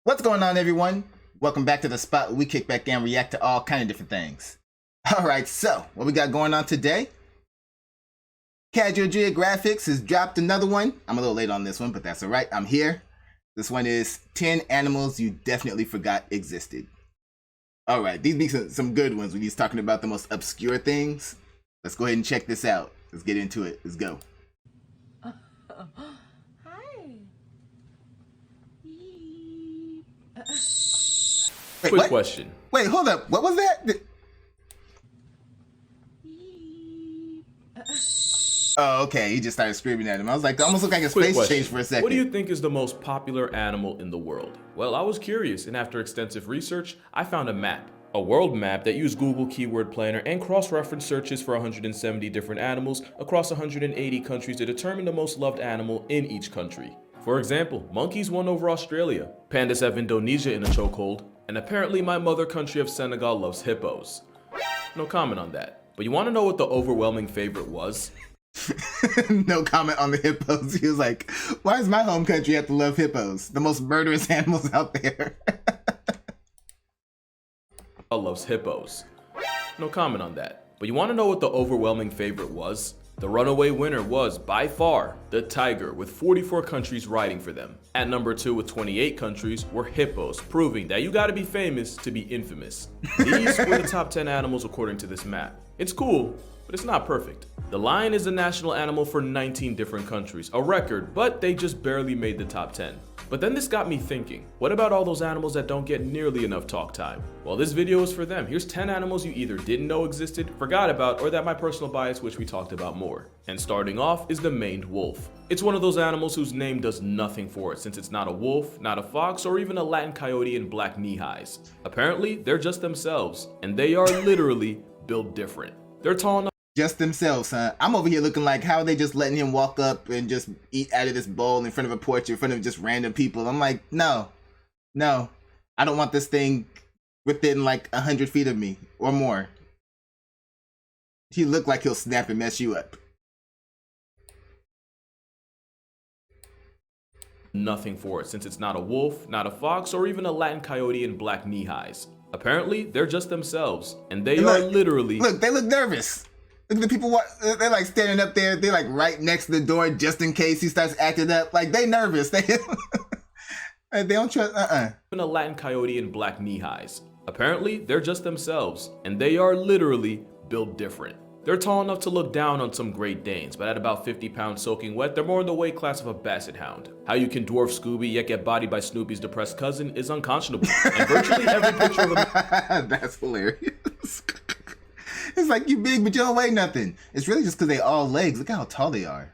What's going on, everyone? Welcome back to the spot where we kick back and react to all kind of different things. Alright, so what we got going on today? Casual Geographics has dropped another one. I'm a little late on this one, but that's alright. I'm here. This one is 10 animals you definitely forgot existed. Alright, these be some good ones when he's talking about the most obscure things. Let's go ahead and check this out. Let's get into it. Let's go. Wait, Quick what? question. Wait, hold up. What was that? Oh, okay. He just started screaming at him. I was like, it almost looked like his Quick face question. changed for a second. What do you think is the most popular animal in the world? Well, I was curious, and after extensive research, I found a map. A world map that used Google Keyword Planner and cross-reference searches for 170 different animals across 180 countries to determine the most loved animal in each country. For example, monkeys won over Australia, pandas have Indonesia in a chokehold, and apparently my mother country of Senegal loves hippos. No comment on that. But you want to know what the overwhelming favorite was? No comment on the hippos. He was like, why does my home country have to love hippos? The most murderous animals out there. Loves hippos. No comment on that. But you want to know what the overwhelming favorite was? The runaway winner was, by far, the tiger, with 44 countries riding for them. At number 2 with 28 countries were hippos, proving that you gotta be famous to be infamous. These were the top 10 animals according to this map. It's cool, but it's not perfect. The lion is the national animal for 19 different countries, a record, but they just barely made the top 10. But then this got me thinking, what about all those animals that don't get nearly enough talk time? Well, this video is for them. Here's 10 animals you either didn't know existed, forgot about, or that my personal bias wish we talked about more. And starting off is the maned wolf. It's one of those animals whose name does nothing for it, since it's not a wolf, not a fox, or even a Latin coyote in black knee-highs. Apparently, they're just themselves, and they are literally built different. They're tall enough Just themselves, huh? I'm over here looking like, how are they just letting him walk up and just eat out of this bowl in front of a porch in front of just random people? I'm like, no. I don't want this thing within like 100 feet of me or more. He look like he'll snap and mess you up. nothing for it, since it's not a wolf, not a fox, or even a Latin coyote in black knee-highs. Apparently, they're just themselves, and they are literally... Look, they look nervous. Look at the people, they're like standing up there, they're like right next to the door just in case he starts acting up. Like, they nervous. They don't trust, Even a Latin coyote in black knee-highs. Apparently, they're just themselves, and they are literally built different. They're tall enough to look down on some Great Danes, but at about 50 pounds soaking wet, they're more in the weight class of a basset hound. How you can dwarf Scooby yet get bodied by Snoopy's depressed cousin is unconscionable, and virtually every picture of a... That's hilarious. It's like, you big, but you don't weigh nothing. It's really just because they all legs. Look how tall they are.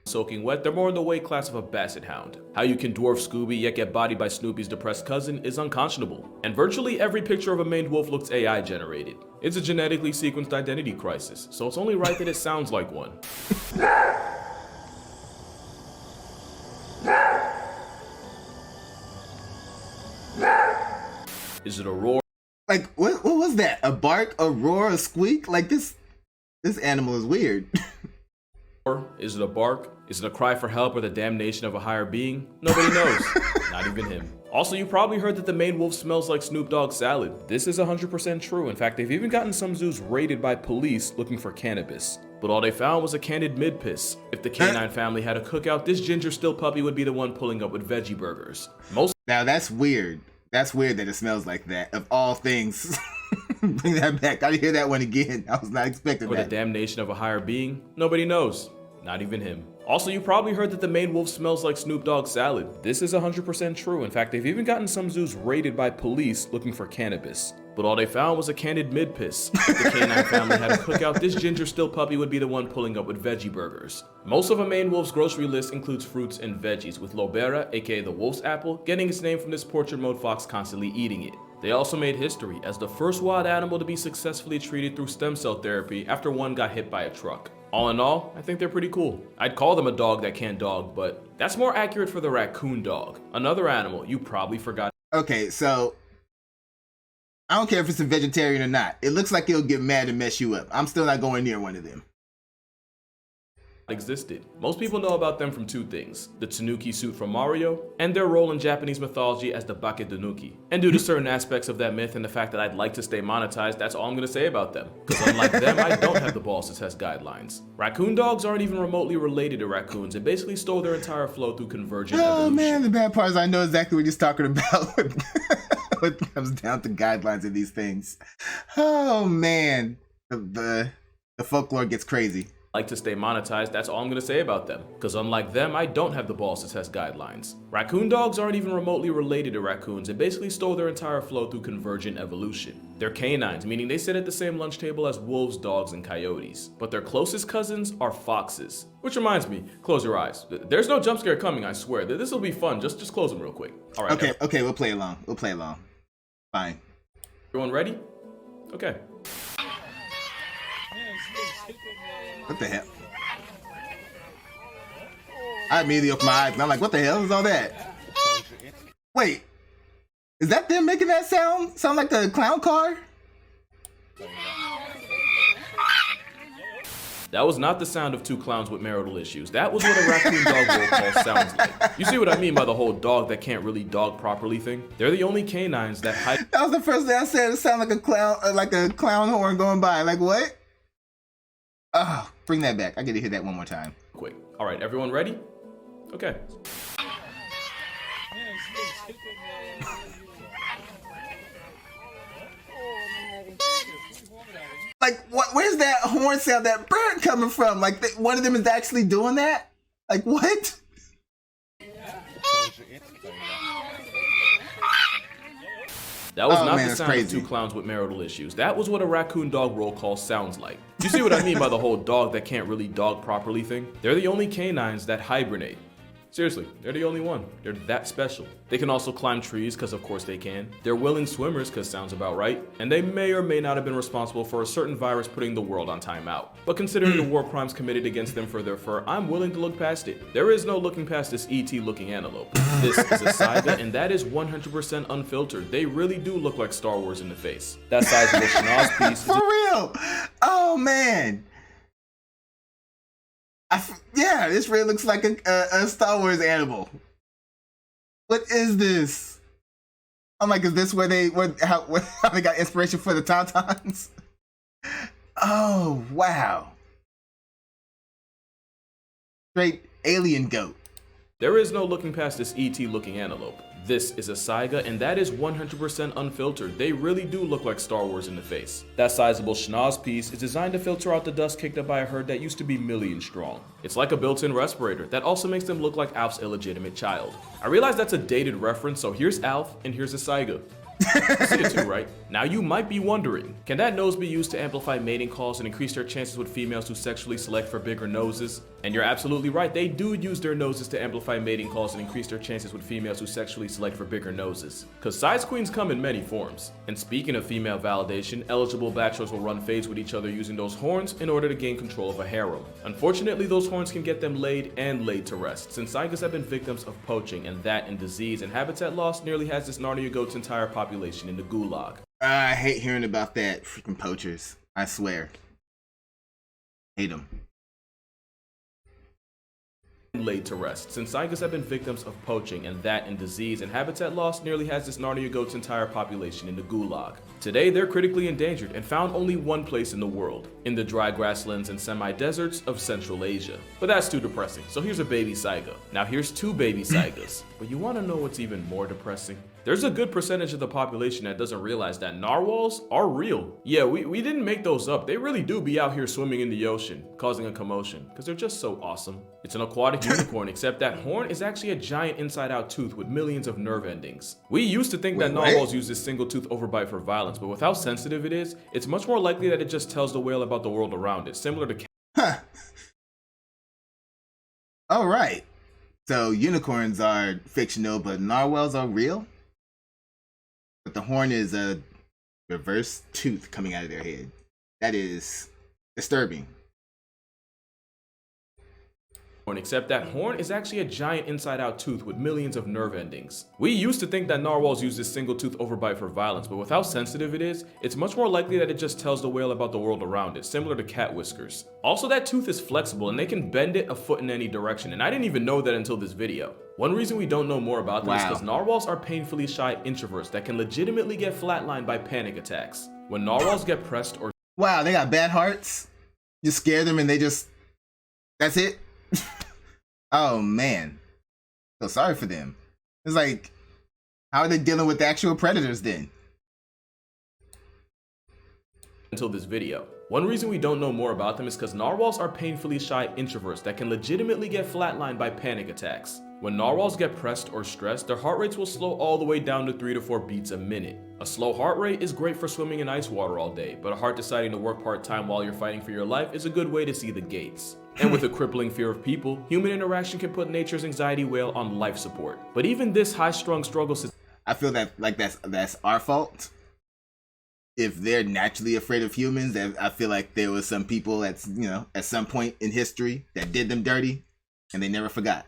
Soaking wet, they're more in the weight class of a basset hound. How you can dwarf Scooby yet get bodied by Snoopy's depressed cousin is unconscionable, and virtually every picture of a maned wolf looks AI generated. It's a genetically sequenced identity crisis, so it's only right that it sounds like one. Is it a roar? Like, what was that? A bark, a roar, a squeak? Like, this animal is weird. Is it a bark? Is it a cry for help or the damnation of a higher being? Nobody knows. Not even him. Also, you probably heard that the maned wolf smells like Snoop Dogg salad. This is 100% true. In fact, they've even gotten some zoos raided by police looking for cannabis. But all they found was a canned mid-piss. If the canine family had a cookout, this ginger still puppy would be the one pulling up with veggie burgers. Now, that's weird. That's weird that it smells like that, of all things. Bring that back. I hear that one again. I was not expecting that. Or the damnation of a higher being? Nobody knows. Not even him. Also, you probably heard that the maned wolf smells like Snoop Dogg salad. This is 100% true. In fact, they've even gotten some zoos raided by police looking for cannabis. But all they found was a canned mid-piss. If the canine family had a cookout, this ginger still puppy would be the one pulling up with veggie burgers. Most of a maned wolf's grocery list includes fruits and veggies, with Lobera, aka the wolf's apple, getting its name from this portrait mode fox constantly eating it. They also made history as the first wild animal to be successfully treated through stem cell therapy after one got hit by a truck. All in all, I think they're pretty cool. I'd call them a dog that can't dog, but that's more accurate for the raccoon dog, another animal you probably forgot. Okay, so I don't care if it's a vegetarian or not. It looks like it'll get mad and mess you up. I'm still not going near one of them. existed. Most people know about them from two things: the Tanuki suit from Mario, and their role in Japanese mythology as the Bakedanuki. And due to certain aspects of that myth and the fact that I'd like to stay monetized, that's all I'm gonna say about them. Because unlike them, I don't have the balls to test guidelines. Raccoon dogs aren't even remotely related to raccoons. It basically stole their entire flow through convergent evolution. Oh man, the bad part is I know exactly what he's talking about when it comes down to guidelines of these things. Oh man, the folklore gets crazy. Like to stay monetized, that's all I'm gonna say about them. Because unlike them, I don't have the balls to test guidelines. Raccoon dogs aren't even remotely related to raccoons. It basically stole their entire flow through convergent evolution. They're canines, meaning they sit at the same lunch table as wolves, dogs, and coyotes. But their closest cousins are foxes. Which reminds me, close your eyes. There's no jump scare coming, I swear. This will be fun. Just close them real quick. All right. Okay, we'll play along. Fine. Everyone ready? Okay. What the hell? I immediately opened my eyes and I'm like, what the hell is all that? Wait, is that them making that sound? Sound like the clown car? That was not the sound of two clowns with marital issues. That was what a raccoon dog roll call sounds like. You see what I mean by the whole dog that can't really dog properly thing? They're the only canines that hide. That was the first thing I said. It sounded like a clown horn going by. Like what? Oh, bring that back. I get to hear that one more time. Quick. All right, everyone ready? Okay. Like, what? Where's that horn sound, that bird coming from? Like, one of them is actually doing that? Like, what? That was not the sound of two clowns with marital issues. That was what a raccoon dog roll call sounds like. You see what I mean by the whole dog that can't really dog properly thing? They're the only canines that hibernate. Seriously, they're the only one. They're that special. They can also climb trees, because of course they can. They're willing swimmers, because sounds about right. And they may or may not have been responsible for a certain virus putting the world on timeout. But considering the war crimes committed against them for their fur, I'm willing to look past it. There is no looking past this ET looking antelope. This is a saiga, and that is 100% unfiltered. They really do look like Star Wars in the face. That sizable schnoz piece For real? Oh man. Yeah, this really looks like a Star Wars animal. What is this? I'm like, is this where how they got inspiration for the Tauntauns? Oh wow! Straight alien goat. There is no looking past this ET looking antelope. This is a saiga, and that is 100% unfiltered. They really do look like Star Wars in the face. That sizable schnoz piece is designed to filter out the dust kicked up by a herd that used to be millions strong. It's like a built-in respirator that also makes them look like Alf's illegitimate child. I realize that's a dated reference, so here's Alf and here's a saiga. You see it too, right? Now you might be wondering, can that nose be used to amplify mating calls and increase their chances with females who sexually select for bigger noses? And you're absolutely right, they do use their noses to amplify mating calls and increase their chances with females who sexually select for bigger noses. Cause size queens come in many forms. And speaking of female validation, eligible bachelors will run fades with each other using those horns in order to gain control of a harem. Unfortunately, those horns can get them laid and laid to rest, since saigas have been victims of poaching, and that and disease and habitat loss nearly has this Narnia goat's entire population in the gulag. I hate hearing about that. Freaking poachers. I swear. Hate them. Laid to rest, since saigas have been victims of poaching, and that and disease and habitat loss nearly has this Narnia goat's entire population in the gulag. Today, they're critically endangered and found only one place in the world, in the dry grasslands and semi-deserts of Central Asia. But that's too depressing, so here's a baby saiga. Now here's two baby saigas. But you want to know what's even more depressing? There's a good percentage of the population that doesn't realize that narwhals are real. Yeah, we didn't make those up. They really do be out here swimming in the ocean, causing a commotion, because they're just so awesome. It's an aquatic unicorn, except that horn is actually a giant inside-out tooth with millions of nerve endings. We used to think that narwhals use this single tooth overbite for violence, but with how sensitive it is, it's much more likely that it just tells the whale about the world around it, similar to All right. So unicorns are fictional, but narwhals are real? But the horn is a reverse tooth coming out of their head. That is disturbing. except that horn is actually a giant inside-out tooth with millions of nerve endings. We used to think that narwhals use this single tooth overbite for violence, but with how sensitive it is, it's much more likely that it just tells the whale about the world around it, similar to cat whiskers. Also, that tooth is flexible and they can bend it a foot in any direction, and I didn't even know that until this video. One reason we don't know more about them is because narwhals are painfully shy introverts that can legitimately get flatlined by panic attacks. When narwhals get pressed or wow, they got bad hearts? You scare them and they just... that's it? Oh man. So sorry for them. It's like, how are they dealing with the actual predators then? until this video. One reason we don't know more about them is because narwhals are painfully shy introverts that can legitimately get flatlined by panic attacks. When narwhals get pressed or stressed, their heart rates will slow all the way down to 3 to 4 beats a minute. A slow heart rate is great for swimming in ice water all day, but a heart deciding to work part-time while you're fighting for your life is a good way to see the gates. And with a crippling fear of people, human interaction can put nature's anxiety whale on life support. But even this high-strung struggle I feel that like that's our fault. If they're naturally afraid of humans, I feel like there was some people that's, you know, at some point in history that did them dirty and they never forgot.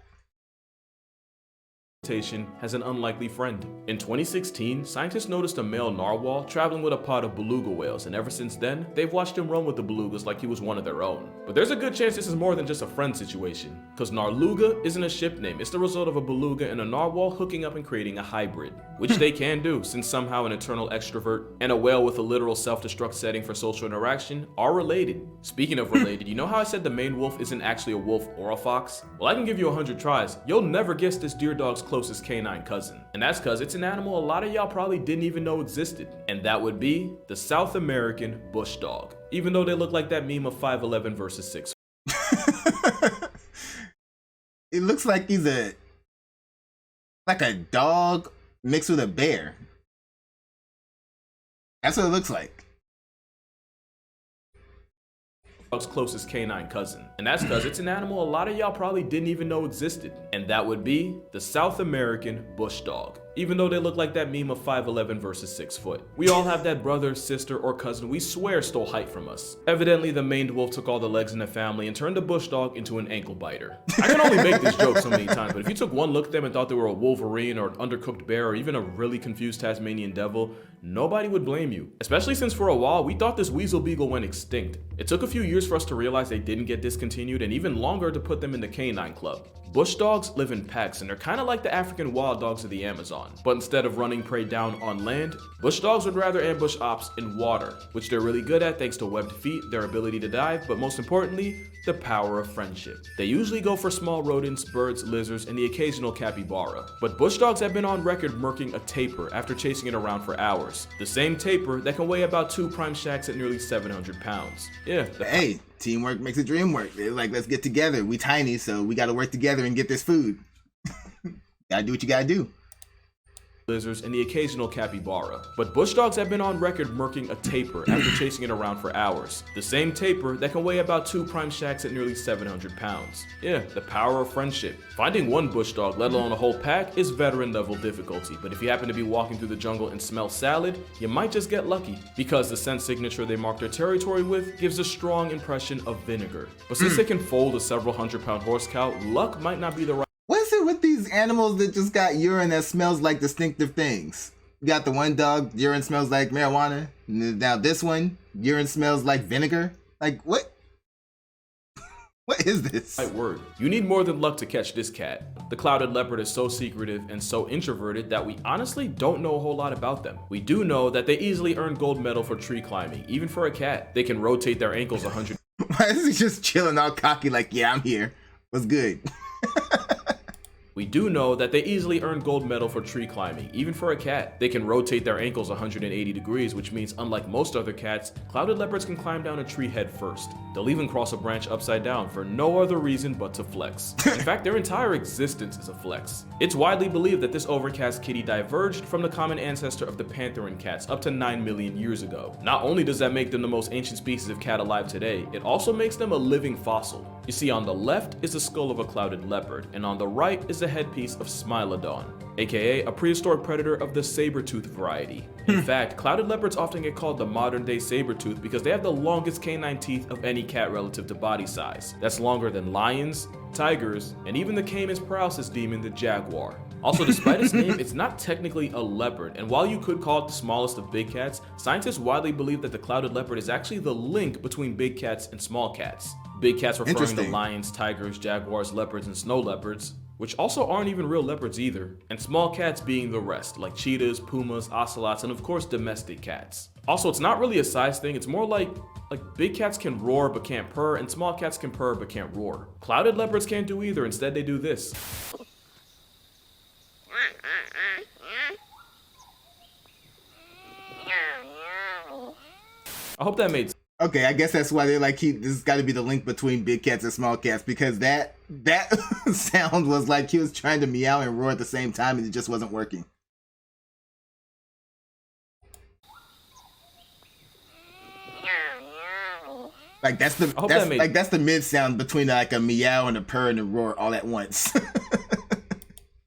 Has an unlikely friend. In 2016, scientists noticed a male narwhal traveling with a pod of beluga whales, and ever since then, they've watched him run with the belugas like he was one of their own. But there's a good chance this is more than just a friend situation, because narluga isn't a ship name, it's the result of a beluga and a narwhal hooking up and creating a hybrid, which they can do, since somehow an eternal extrovert and a whale with a literal self-destruct setting for social interaction are related. Speaking of related, you know how I said the main wolf isn't actually a wolf or a fox? Well, I can give you 100 tries, you'll never guess this deer dog's closest canine cousin. And that's because it's an animal a lot of y'all probably didn't even know existed. And that would be the South American bush dog. Even though they look like that meme of 5'11" versus 6. It looks like he's like a dog mixed with a bear. That's what it looks like. Dog's closest canine cousin. And that's because it's an animal a lot of y'all probably didn't even know existed. And that would be the South American bush dog. Even though they look like that meme of 5'11" versus 6 foot. We all have that brother, sister, or cousin we swear stole height from us. Evidently, the maned wolf took all the legs in the family and turned the bush dog into an ankle biter. I can only make this joke so many times, but if you took one look at them and thought they were a wolverine or an undercooked bear or even a really confused Tasmanian devil, nobody would blame you. Especially since for a while, we thought this weasel beagle went extinct. It took a few years for us to realize they didn't get discontinued and even longer to put them in the canine club. Bush dogs live in packs and they're kind of like the African wild dogs of the Amazon. But instead of running prey down on land, bush dogs would rather ambush ops in water, which they're really good at thanks to webbed feet, their ability to dive, but most importantly, the power of friendship. They usually go for small rodents, birds, lizards, and the occasional capybara. But bush dogs have been on record murking a tapir after chasing it around for hours. The same tapir that can weigh about 2 prime shacks at nearly 700 pounds. Yeah. Hey, teamwork makes the dream work. They're like, let's get together. We tiny, so we gotta work together and get this food. Gotta do what you gotta do. Lizards, and the occasional capybara. But bush dogs have been on record murking a tapir after chasing it around for hours. The same tapir that can weigh about 2 prime shacks at nearly 700 pounds. Yeah, the power of friendship. Finding one bush dog, let alone a whole pack, is veteran level difficulty, but if you happen to be walking through the jungle and smell salad, you might just get lucky, because the scent signature they mark their territory with gives a strong impression of vinegar. But since they can fold a several 100-pound horse cow, luck might not be the right. What is it with these animals that just got urine that smells like distinctive things? You got the one dog, urine smells like marijuana. Now this one, urine smells like vinegar. Like, what? What is this? Right word. You need more than luck to catch this cat. The clouded leopard is so secretive and so introverted that we honestly don't know a whole lot about them. We do know that they easily earn gold medal for tree climbing, even for a cat. They can rotate their ankles 100. Why is he just chilling all cocky like, yeah, I'm here. What's good? We do know that they easily earn gold medal for tree climbing, even for a cat. They can rotate their ankles 180 degrees, which means unlike most other cats, clouded leopards can climb down a tree head first. They'll even cross a branch upside down for no other reason but to flex. In fact, their entire existence is a flex. It's widely believed that this overcast kitty diverged from the common ancestor of the pantheran cats up to 9 million years ago. Not only does that make them the most ancient species of cat alive today, it also makes them a living fossil. You see, on the left is the skull of a clouded leopard, and on the right is the headpiece of Smilodon, aka a prehistoric predator of the saber-tooth variety. In fact, clouded leopards often get called the modern-day saber-tooth because they have the longest canine teeth of any cat relative to body size. That's longer than lions, tigers, and even the Cayman's paralysis demon, the jaguar. Also, despite its name, it's not technically a leopard, and while you could call it the smallest of big cats, scientists widely believe that the clouded leopard is actually the link between big cats and small cats. Big cats referring to lions, tigers, jaguars, leopards, and snow leopards, which also aren't even real leopards either, and small cats being the rest, like cheetahs, pumas, ocelots, and of course domestic cats. Also, it's not really a size thing, it's more like big cats can roar but can't purr, and small cats can purr but can't roar. Clouded leopards can't do either, instead they do this. I hope that made sense. Okay, I guess that's why they're like, this has got to be the link between big cats and small cats, because that sound was like he was trying to meow and roar at the same time, and it just wasn't working. Like that's the mid sound between like a meow and a purr and a roar all at once.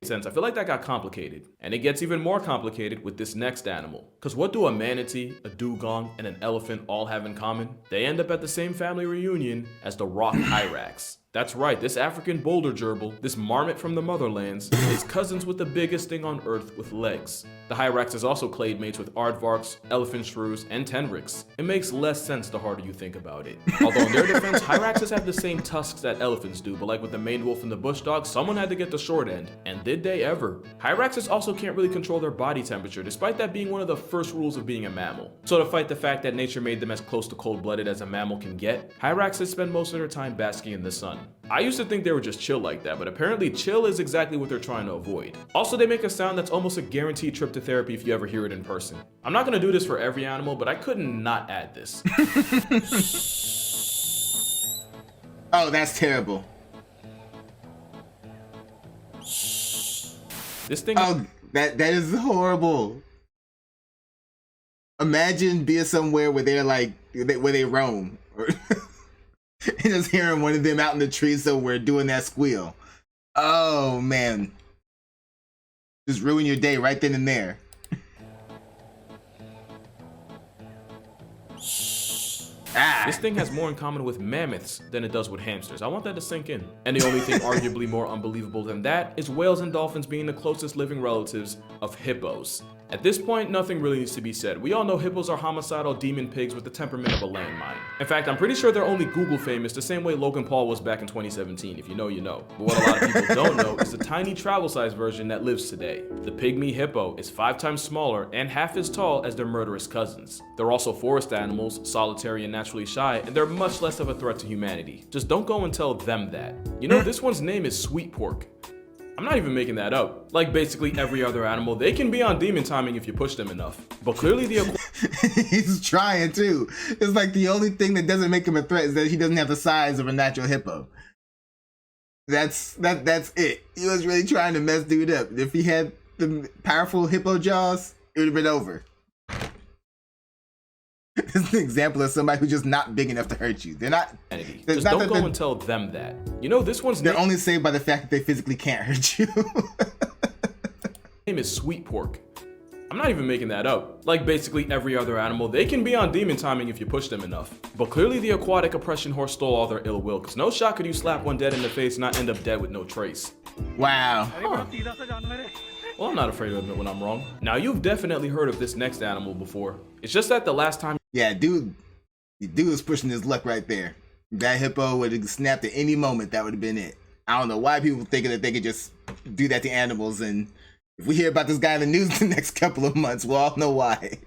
I feel like that got complicated, and it gets even more complicated with this next animal. Because what do a manatee, a dugong, and an elephant all have in common? They end up at the same family reunion as the rock Hyrax. That's right, this African boulder gerbil, this marmot from the motherlands, is cousins with the biggest thing on earth with legs. The Hyraxes also clade mates with aardvarks, elephant shrews, and tenrics. It makes less sense the harder you think about it. Although in their defense, Hyraxes have the same tusks that elephants do, but like with the maned wolf and the bush dog, someone had to get the short end. And did they ever? Hyraxes also can't really control their body temperature, despite that being one of the first rules of being a mammal. So to fight the fact that nature made them as close to cold-blooded as a mammal can get, Hyraxes spend most of their time basking in the sun. I used to think they were just chill like that, but apparently chill is exactly what they're trying to avoid. Also, they make a sound that's almost a guaranteed trip to therapy if you ever hear it in person. I'm not gonna do this for every animal, but I couldn't not add this. Oh, that's terrible. This thing. Oh, that is horrible. Imagine being somewhere where they're like, where they roam. And just hearing one of them out in the trees somewhere doing that squeal. Oh man. Just ruin your day right then and there. This thing has more in common with mammoths than it does with hamsters. I want that to sink in. And the only thing arguably more unbelievable than that is whales and dolphins being the closest living relatives of hippos. At this point, nothing really needs to be said. We all know hippos are homicidal demon pigs with the temperament of a landmine. In fact, I'm pretty sure they're only Google famous the same way Logan Paul was back in 2017. If you know, you know. But what a lot of people don't know is the tiny travel-sized version that lives today. The pygmy hippo is 5 times smaller and half as tall as their murderous cousins. They're also forest animals, solitary and naturally shy, and they're much less of a threat to humanity. Just don't go and tell them that. You know, this one's name is Sweet Pork. I'm not even making that up. Like basically every other animal, they can be on demon timing if you push them enough. But clearly the he's trying too. It's like the only thing that doesn't make him a threat is that he doesn't have the size of a natural hippo. That's it. He was really trying to mess dude up. If he had the powerful hippo jaws, it would have been over. This is an example of somebody who's just not big enough to hurt you. They're not. Just not don't go and tell them that. You know, this one's they're only saved by the fact that they physically can't hurt you. Name is Sweet Pork. I'm not even making that up. Like basically every other animal, they can be on demon timing if you push them enough. But clearly the aquatic oppression horse stole all their ill will, because no shot could you slap one dead in the face and not end up dead with no trace. Wow. Huh. Well, I'm not afraid to admit when I'm wrong. Now, you've definitely heard of this next animal before. It's just that the last time... Yeah, dude was pushing his luck right there. That hippo would have snapped at any moment. That would have been it. I don't know why people thinking that they could just do that to animals. And if we hear about this guy in the news the next couple of months, we'll all know why.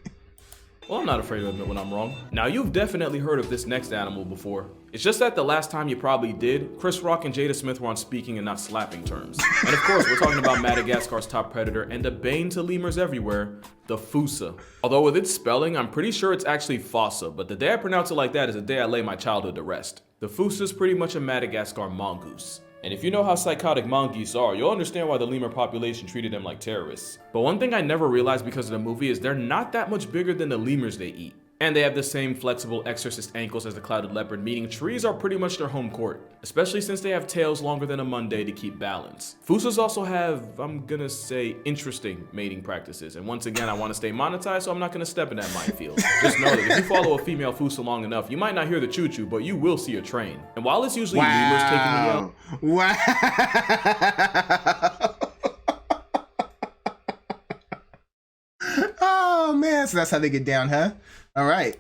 Well, I'm not afraid to admit when I'm wrong. Now, you've definitely heard of this next animal before. It's just that the last time you probably did, Chris Rock and Jada Smith were on speaking and not slapping terms. And of course, we're talking about Madagascar's top predator and a bane to lemurs everywhere, the fusa. Although with its spelling, I'm pretty sure it's actually fossa, but the day I pronounce it like that is the day I lay my childhood to rest. The fusa is pretty much a Madagascar mongoose. And if you know how psychotic mongoose are, you'll understand why the lemur population treated them like terrorists. But one thing I never realized because of the movie is they're not that much bigger than the lemurs they eat. And they have the same flexible exorcist ankles as the clouded leopard, meaning trees are pretty much their home court, especially since they have tails longer than a Monday to keep balance. Fusas also have, I'm gonna say, interesting mating practices, and once again I want to stay monetized, so I'm not gonna step in that minefield. Just know that if you follow a female fusa long enough, you might not hear the choo-choo, but you will see a train. And while it's usually lemurs taking the yell, wow. Oh man, so that's how they get down, huh? All right.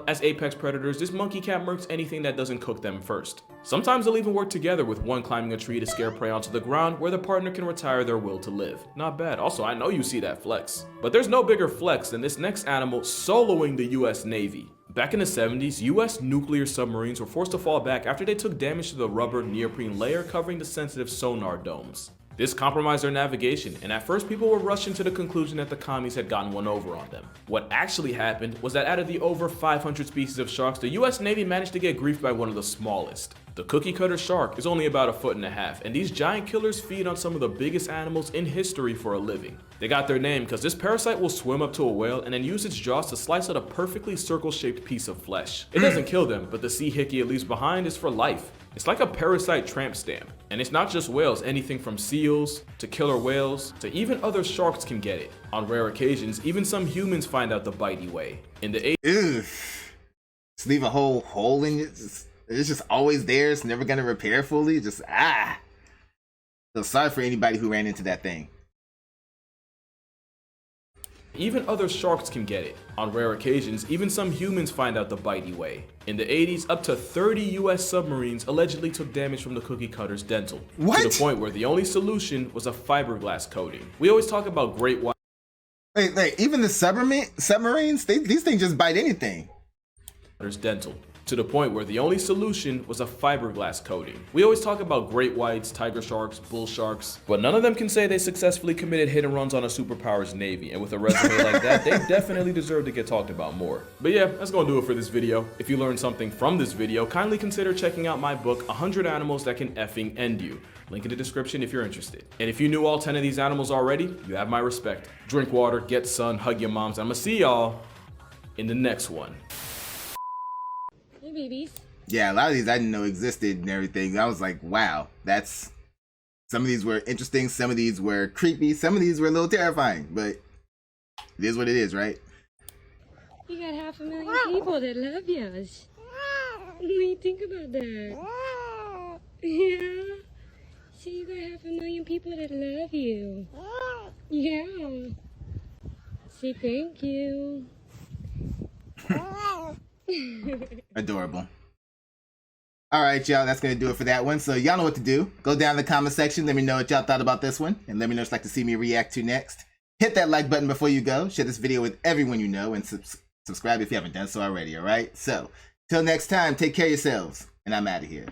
as apex predators, this monkey cat murks anything that doesn't cook them first. Sometimes they'll even work together, with one climbing a tree to scare prey onto the ground where the partner can retire their will to live. Not bad. Also, I know you see that flex. But there's no bigger flex than this next animal soloing the US Navy. Back in the 70s, US nuclear submarines were forced to fall back after they took damage to the rubber neoprene layer covering the sensitive sonar domes. This compromised their navigation, and at first people were rushing to the conclusion that the commies had gotten one over on them. What actually happened was that out of the over 500 species of sharks, the US Navy managed to get griefed by one of the smallest. The cookie cutter shark is only about 1.5 feet, and these giant killers feed on some of the biggest animals in history for a living. They got their name because this parasite will swim up to a whale and then use its jaws to slice out a perfectly circle-shaped piece of flesh. It doesn't kill them, but the sea hickey it leaves behind is for life. It's like a parasite tramp stamp. And it's not just whales, anything from seals to killer whales to even other sharks can get it. On rare occasions, even some humans find out the bitey way. In the Just leave a whole hole in it. It's just always there. It's never gonna repair fully. Just So sorry for anybody who ran into that thing. Even other sharks can get it. On rare occasions, even some humans find out the bitey way. In the 80s, up to 30 US submarines allegedly took damage from the cookie cutter's dental. What? To the point where the only solution was a fiberglass coating. We always talk about great white. Wait, even the submarines? These things just bite anything. Dental. To the point where the only solution was a fiberglass coating. We always talk about great whites, tiger sharks, bull sharks, but none of them can say they successfully committed hit and runs on a superpower's navy, and with a resume like that, they definitely deserve to get talked about more. But yeah, that's gonna do it for this video. If you learned something from this video, kindly consider checking out my book, 100 Animals That Can Effing End You. Link in the description if you're interested. And if you knew all 10 of these animals already, you have my respect. Drink water, get sun, hug your moms, and I'm gonna see y'all in the next one. Hey, babies. Yeah, a lot of these I didn't know existed and everything. I was like, wow, some of these were interesting, some of these were creepy, some of these were a little terrifying, but it is what it is, right? You got 500,000 people that love yous. What do you think about that? Yeah. So you got 500,000 people that love you. Yeah. Say thank you. Adorable. All right, y'all, that's gonna do it for that one. So y'all know what to do. Go down in the comment section, let me know what y'all thought about this one, and let me know what you'd like to see me react to next. Hit that like button before you go, share this video with everyone you know, and subscribe if you haven't done so already. All right, so till next time, take care of yourselves, and I'm out of here.